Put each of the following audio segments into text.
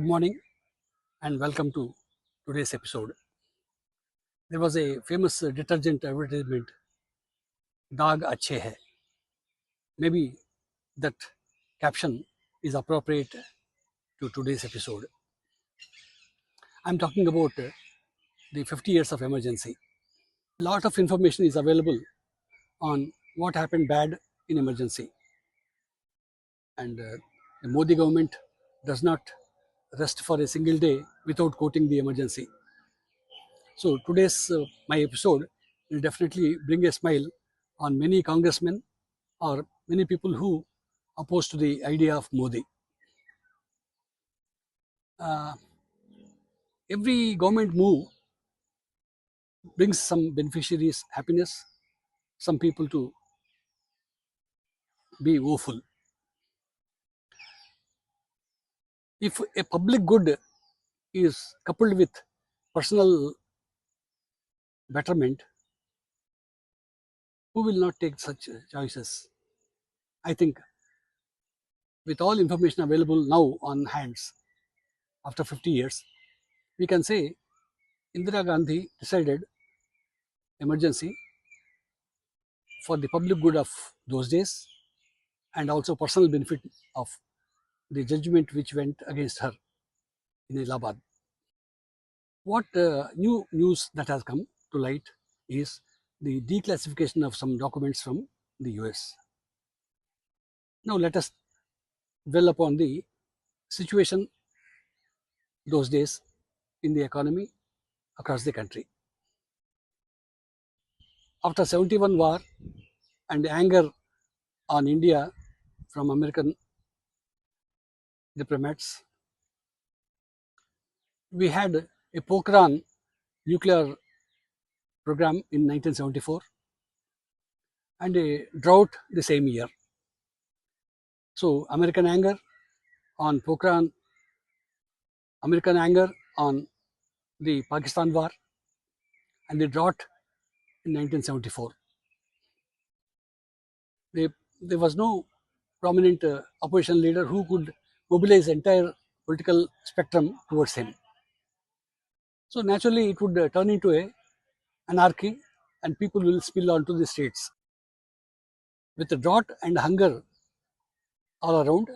Good morning and welcome to today's episode. There was a famous detergent advertisement, Daag Acche hai. Maybe that caption is appropriate to today's episode. I'm talking about the 50 years of emergency. A lot of information is available on what happened bad in emergency, and the Modi government does not rest for a single day without quoting the emergency. So today's my episode will definitely bring a smile on many congressmen or many people who oppose to the idea of Modi. Uh, every government move brings some beneficiaries happiness, some people to be woeful. If a public good is coupled with personal betterment, who will not take such choices? I think with all information available now on hands after 50 years, we can say Indira Gandhi decided emergency for the public good of those days and also personal benefit of the judgment which went against her in Allahabad. What new news that has come to light is the declassification of some documents from the US. Now let us dwell upon the situation those days in the economy across the country. After 71 war and anger on India from American diplomats, we had a Pokhran nuclear program in 1974 and a drought the same year. So American anger on Pokhran, American anger on the Pakistan war, and the drought in 1974. There was no prominent opposition leader who could mobilize entire political spectrum towards him. So naturally, it would turn into a anarchy, and people will spill onto the streets. With the drought and hunger all around,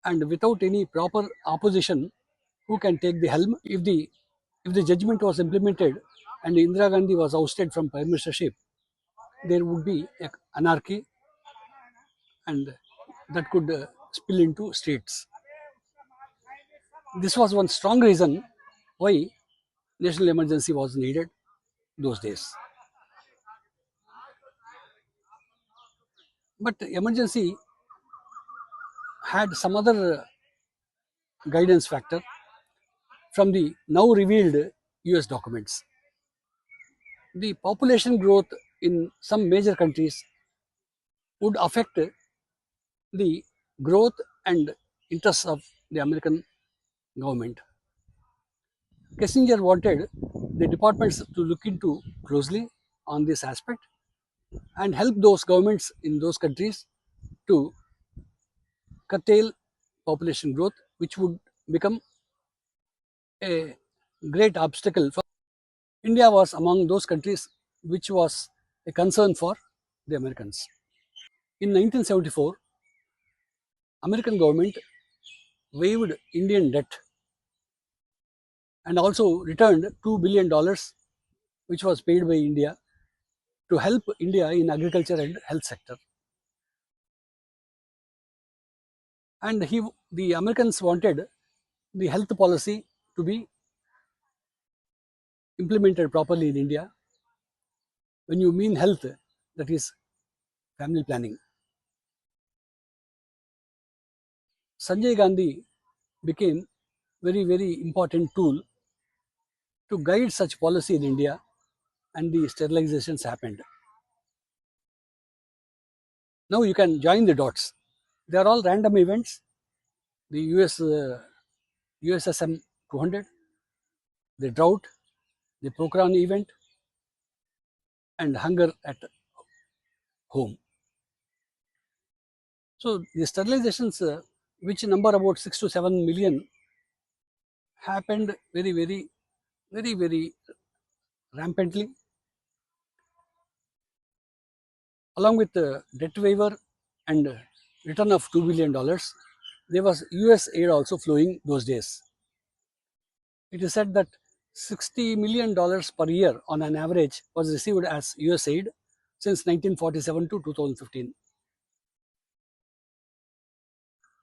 and without any proper opposition, who can take the helm? If the judgment was implemented and Indira Gandhi was ousted from prime ministership, there would be anarchy, and that could spill into streets. This was one strong reason why national emergency was needed those days. But emergency had some other guidance factor from the now revealed US documents. The population growth in some major countries would affect the growth and interests of the American government. Kissinger wanted the departments to look into closely on this aspect and help those governments in those countries to curtail population growth, which would become a great obstacle for India. Was among those countries which was a concern for the Americans. In 1974, American government waived Indian debt and also returned $2 billion, which was paid by India to help India in agriculture and health sector. And the Americans wanted the health policy to be implemented properly in India. When you mean health, that is family planning. Sanjay Gandhi became very important tool to guide such policy in India, and the sterilizations happened. Now you can join the dots. They are all random events. The USSM 200, the drought, the Pokhran event, and hunger at home. So the sterilizations which number about 6 to 7 million, happened very rampantly. Along with the debt waiver and return of $2 billion, there was US aid also flowing those days. It is said that $60 million per year on an average was received as US aid since 1947 to 2015.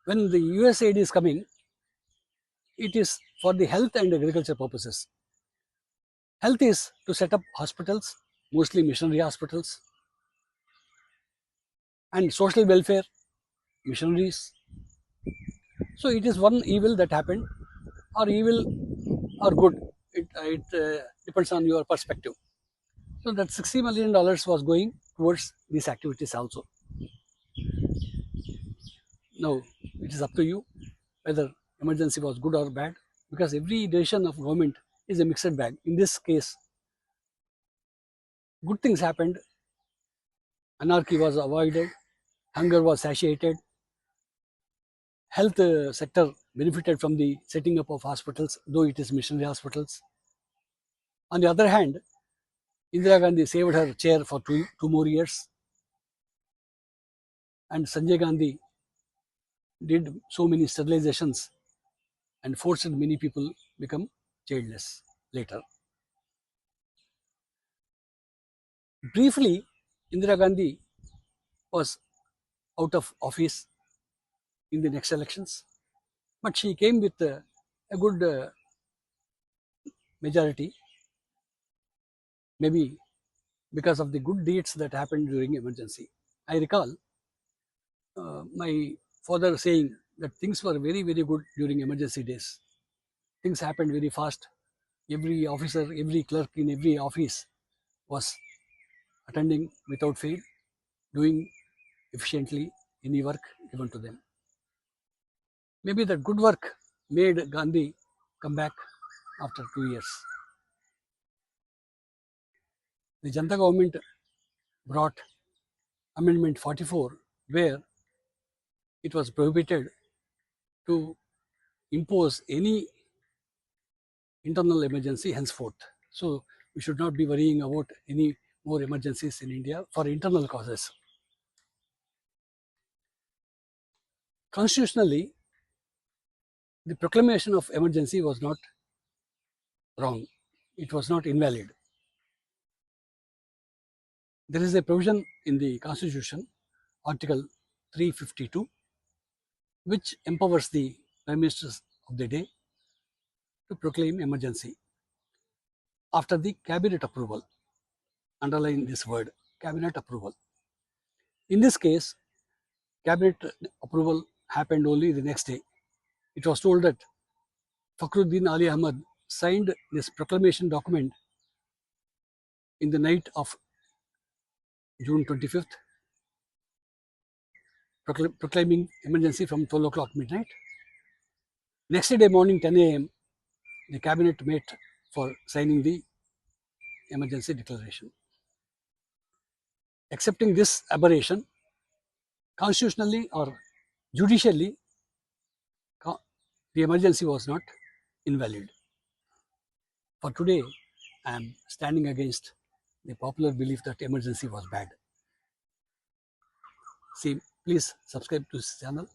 When the US aid is coming, it is for the health and agriculture purposes. Health is to set up hospitals, mostly missionary hospitals, and social welfare, missionaries. So it is one evil that happened, or evil or good. It depends on your perspective. So that $60 million was going towards these activities also. Now it is up to you whether emergency was good or bad, because every decision of government is a mixed bag. In this case, good things happened, anarchy was avoided, hunger was satiated, health sector benefited from the setting up of hospitals, though it is missionary hospitals. On the other hand, Indira Gandhi saved her chair for two more years, and Sanjay Gandhi did so many sterilizations and forced many people become childless later. Briefly, Indira Gandhi was out of office in the next elections, but she came with a good majority, maybe because of the good deeds that happened during emergency. I recall my father saying that things were very good during emergency days. Things happened very fast. Every officer, every clerk in every office was attending without fail, doing efficiently any work given to them. Maybe that good work made Gandhi come back after 2 years. The Janata government brought Amendment 44, where it was prohibited to impose any internal emergency henceforth. So we should not be worrying about any more emergencies in India for internal causes. Constitutionally, the proclamation of emergency was not wrong. It was not invalid. There is a provision in the Constitution, Article 352, which empowers the Prime Ministers of the day to proclaim emergency after the cabinet approval. Underline this word, cabinet approval. In this case, cabinet approval happened only the next day. It was told that Fakhruddin Ali Ahmad signed this proclamation document in the night of June 25th, proclaiming emergency from 12 o'clock midnight. Next day morning 10 a.m., the cabinet met for signing the emergency declaration. Accepting this aberration, constitutionally or judicially, the emergency was not invalid. For today, I am standing against the popular belief that emergency was bad. See, please subscribe to this channel.